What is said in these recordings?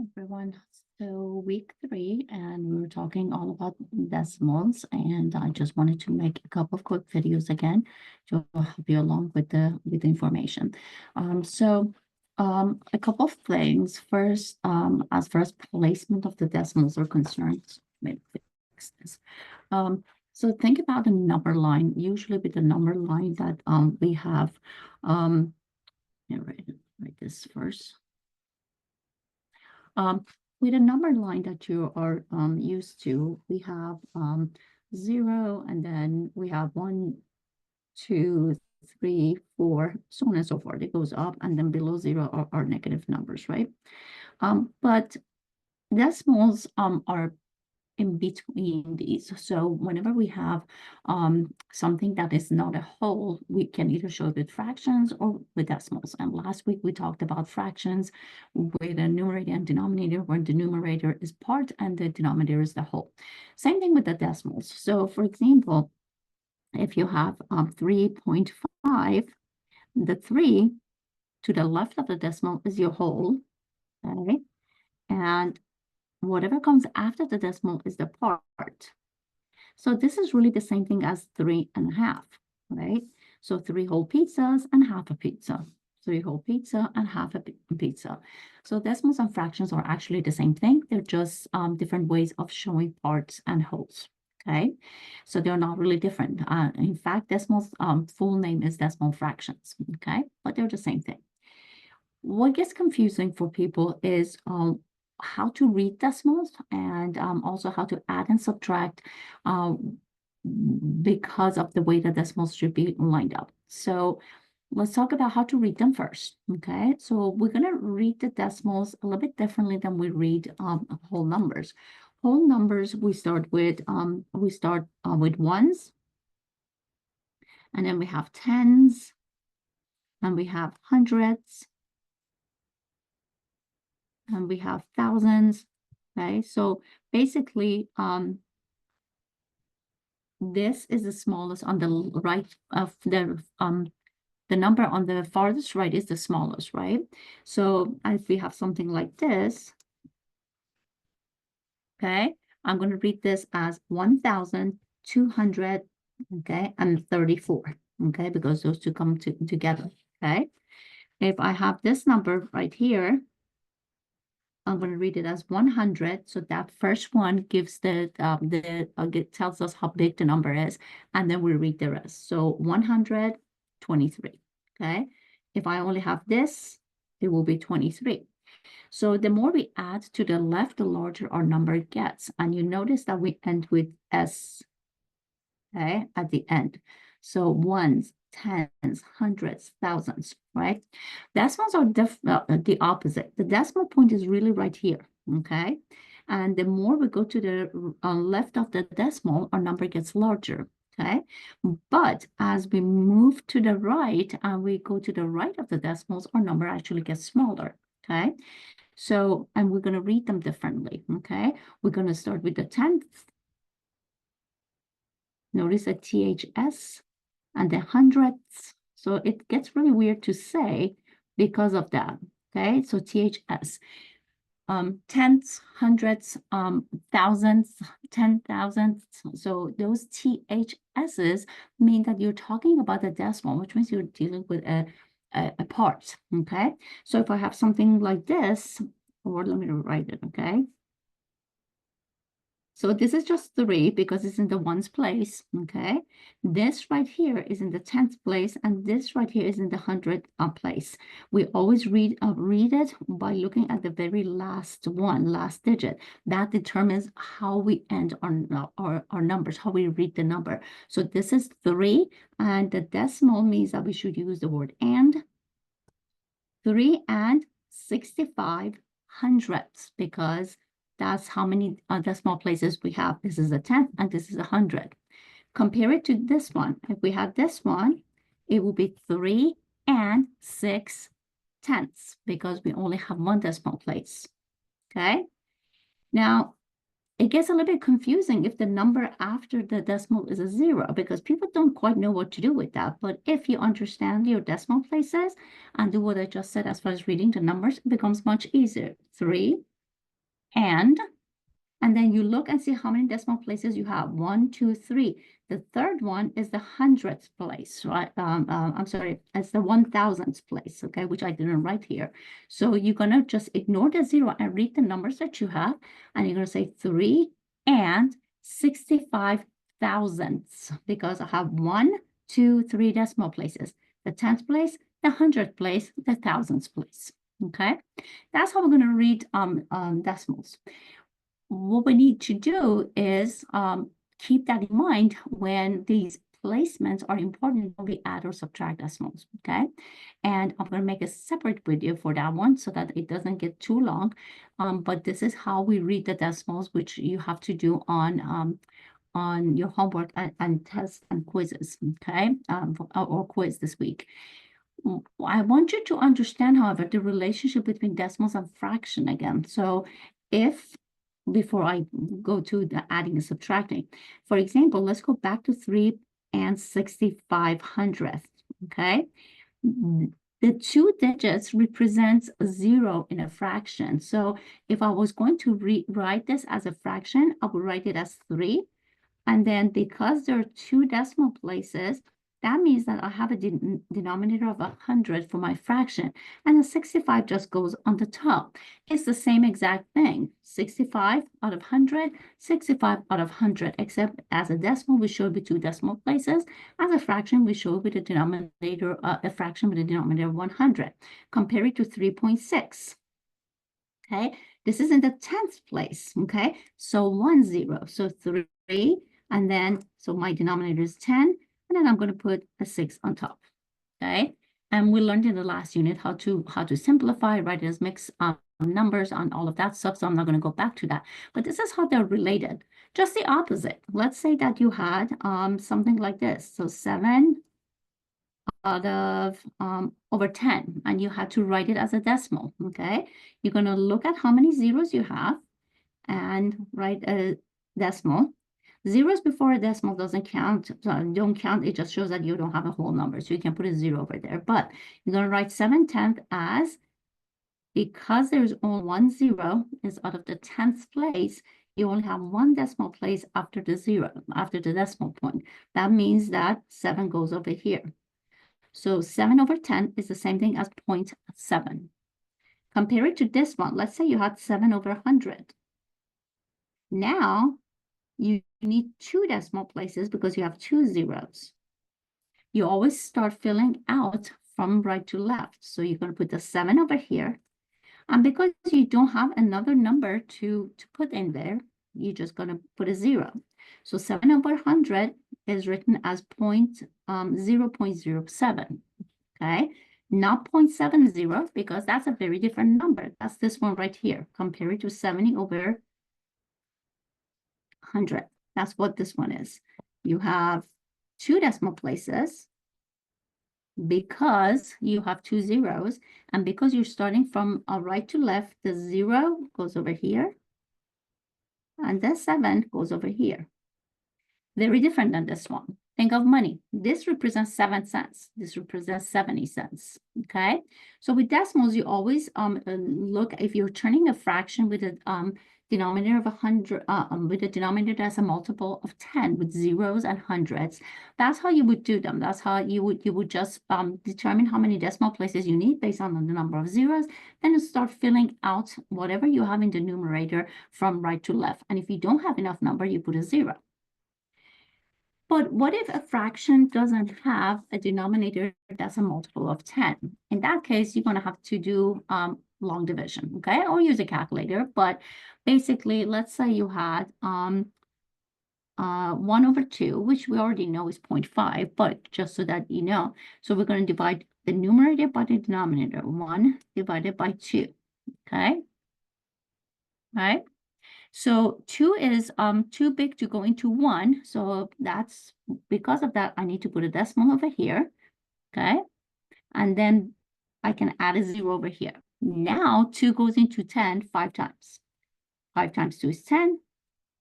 Everyone. So week 3, and we were talking all about decimals, and I just wanted to make a couple of quick videos again to help you along with the information. A couple of things. First, as far as placement of the decimals are concerned, maybe fix this. So think about the number line. Usually with the number line that we have, write this first. With a number line that you are used to, we have 0, and then we have 1, 2, 3, 4, so on and so forth. It goes up, and then below 0 are negative numbers, right? But decimals are in between these. So whenever we have something that is not a whole, we can either show it with fractions or with decimals. And last week we talked about fractions with a numerator and denominator, where the numerator is part and the denominator is the whole. Same thing with the decimals. So for example, if you have 3.5, the 3 to the left of the decimal is your whole, okay? And whatever comes after the decimal is the part. So this is really the same thing as 3.5, right? So 3 whole pizzas and half a pizza. 3 whole pizza and half a pizza. So decimals and fractions are actually the same thing. They're just different ways of showing parts and wholes. Okay, so they're not really different. In fact, decimals full name is decimal fractions. Okay, but they're the same thing. What gets confusing for people is how to read decimals, and also how to add and subtract because of the way the decimals should be lined up. So let's talk about how to read them first, okay? So we're going to read the decimals a little bit differently than we read whole numbers. Whole numbers, we start with ones, and then we have tens, and we have hundreds, and we have thousands. Okay, so basically this is the smallest on the right of the number on the farthest right is the smallest, right? So if we have something like this, okay, I'm going to read this as 1,200, okay, and 34, okay, because those two come together, okay? If I have this number right here, I'm going to read it as 100. So that first one gives tells us how big the number is, and then we read the rest. So 123. Okay. If I only have this, it will be 23. So the more we add to the left, the larger our number gets. And you notice that we end with S, okay, at the end. So ones, tens, hundreds, thousands, right? Decimals are the opposite. The decimal point is really right here, okay? And the more we go to the left of the decimal, our number gets larger, okay? But as we move to the right and we go to the right of the decimals, our number actually gets smaller, okay? So, and we're going to read them differently, okay? We're going to start with the tenth. Notice a THS and the hundredths. So it gets really weird to say because of that. Okay, so THS. Tenths, hundreds, thousands, 10,000. So those THSs mean that you're talking about a decimal, which means you're dealing with a part. Okay, so if I have something like this, or let me write it, okay? So this is just 3 because it's in the ones place, okay? This right here is in the 10th place, and this right here is in the 100th place. We always read it by looking at the very last one, last digit. That determines how we end our numbers, how we read the number. So this is 3, and the decimal means that we should use the word and. 3 and 65 hundredths, because that's how many decimal places we have. This is a tenth and this is 100. Compare it to this one. If we have this one, it will be 3 and 6 tenths, because we only have one decimal place. Okay. Now, it gets a little bit confusing if the number after the decimal is a 0, because people don't quite know what to do with that. But if you understand your decimal places and do what I just said as far as reading the numbers, it becomes much easier. 3 and then you look and see how many decimal places you have. 1, 2, 3. The third one is the hundredth place, right? I'm sorry, it's the 1000th place, okay, which I didn't write here. So you're gonna just ignore the 0 and read the numbers that you have, and you're gonna say 3 and 65 thousandths, because I have 1, 2, 3 decimal places. The 10th place, the 100th place, the 1000th place, okay? That's how we're gonna read decimals. What we need to do is keep that in mind when these placements are important when we add or subtract decimals, okay? And I'm going to make a separate video for that one so that it doesn't get too long. But this is how we read the decimals, which you have to do on your homework and tests and quizzes, okay? Or quiz this week. I want you to understand, however, the relationship between decimals and fraction again. So if, before I go to the adding and subtracting, for example, let's go back to 3 and 6500th, okay? The 2 digits represents 0 in a fraction. So if I was going to write this as a fraction, I would write it as 3. And then because there are 2 decimal places, that means that I have a denominator of 100 for my fraction. And the 65 just goes on the top. It's the same exact thing. 65 out of 100, 65 out of 100, except as a decimal, we show it with 2 decimal places. As a fraction, we show it with a denominator, a fraction with a denominator of 100. Compare it to 3.6. Okay, this is in the 10th place, okay? So 1, 0, so 3, and then, so my denominator is 10, and then I'm going to put a 6 on top, okay? And we learned in the last unit how to simplify, write it as mixed numbers and all of that stuff, so I'm not going to go back to that. But this is how they're related. Just the opposite. Let's say that you had something like this. So 7 out of over 10, and you had to write it as a decimal, okay? You're going to look at how many zeros you have and write a decimal. Zeros before a decimal doesn't count, so don't count, it just shows that you don't have a whole number, so you can put a 0 over there. But you're going to write 7/10 as, because there's only 1 0 is out of the 10th place, you only have 1 decimal place after the 0, after the decimal point. That means that 7 goes over here. So 7 over 10 is the same thing as 0.7. Compare it to this one. Let's say you had 7 over 100. Now, you need 2 decimal places because you have 2 zeros. You always start filling out from right to left. So you're going to put the 7 over here. And because you don't have another number to put in there, you're just going to put a 0. So 7 over 100 is written as 0.07, okay? Not 0.70, because that's a very different number. That's this one right here. Compare it to 70 over 100. That's what this one is. You have 2 decimal places because you have 2 zeros, and because you're starting from right to left, the 0 goes over here, and the 7 goes over here. Very different than this one. Think of money. This represents 7 cents. This represents 70 cents, okay? So with decimals, you always look, if you're turning a fraction with a denominator of 100, with a denominator that's a multiple of 10 with zeros and hundreds, that's how you would do them. That's how you would just determine how many decimal places you need based on the number of zeros. Then you start filling out whatever you have in the numerator from right to left. And if you don't have enough number, you put a 0. But what if a fraction doesn't have a denominator that's a multiple of 10? In that case, you're going to have to do long division, okay? Or use a calculator. But basically, let's say you had 1 over 2, which we already know is 0.5, but just so that you know. So we're going to divide the numerator by the denominator. 1 divided by 2, okay? Right? So 2 is too big to go into 1. So that's, because of that, I need to put a decimal over here, okay? And then I can add a 0 over here. Now 2 goes into 10 5 times. 5 times 2 is 10,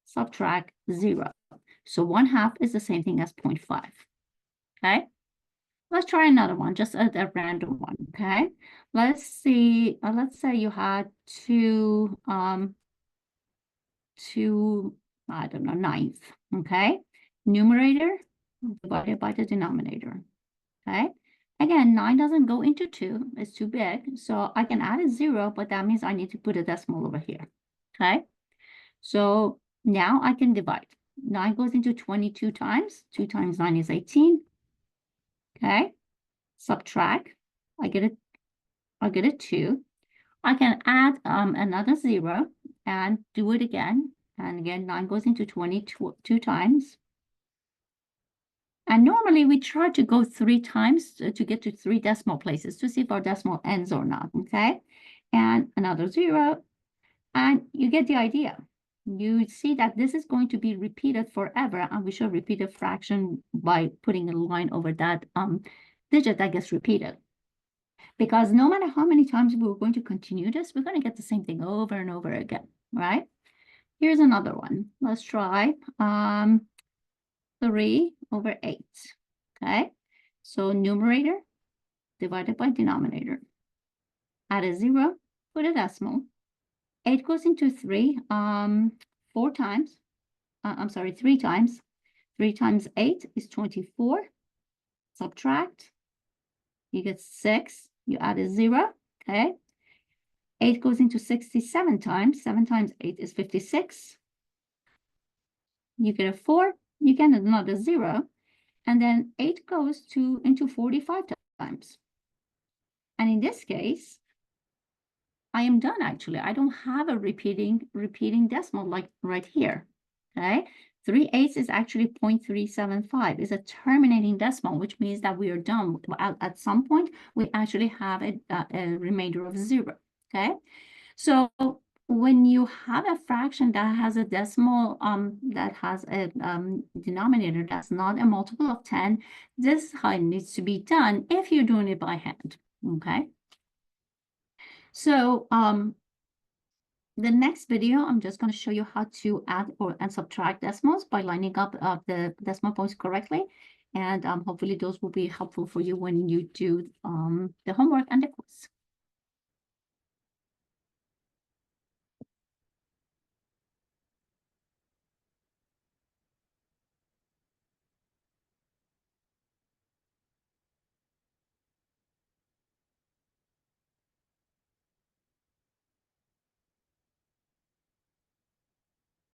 subtract 0. So 1/2 is the same thing as 0.5, okay? Let's try another one, just a random one, okay? Let's see, let's say you had 2, to, I don't know, 9th, okay? Numerator divided by the denominator, okay? Again, 9 doesn't go into 2, it's too big, so I can add a 0, but that means I need to put a decimal over here, okay? So now I can divide. 9 goes into 22 times, 2 times 9 is 18, okay? Subtract, I get a 2. I can add another 0 and do it again. And again, 9 goes into 22 times. And normally we try to go 3 times to get to 3 decimal places to see if our decimal ends or not, okay? And another 0, and you get the idea. You see that this is going to be repeated forever, and we should repeat a fraction by putting a line over that digit that gets repeated. Because no matter how many times we're going to continue this, we're going to get the same thing over and over again, right? Here's another one. Let's try 3 over 8, okay? So numerator divided by denominator. Add a 0, put a decimal. 8 goes into 3 4 times. I'm sorry, 3 times. 3 times 8 is 24. Subtract. You get 6. You add a 0, okay? 8 goes into 67 times. 7 times 8 is 56. You get a 4. You get another 0. And then 8 goes into 45 times. And in this case, I am done actually. I don't have a repeating decimal like right here, okay? 3/8 is actually 0.375. It's a terminating decimal, which means that we are done. At some point, we actually have a remainder of 0, okay? So when you have a fraction that has a decimal that has a denominator that's not a multiple of 10, this is how it needs to be done if you're doing it by hand, okay? So the next video, I'm just going to show you how to add and subtract decimals by lining up the decimal points correctly. And hopefully those will be helpful for you when you do the homework and the quiz.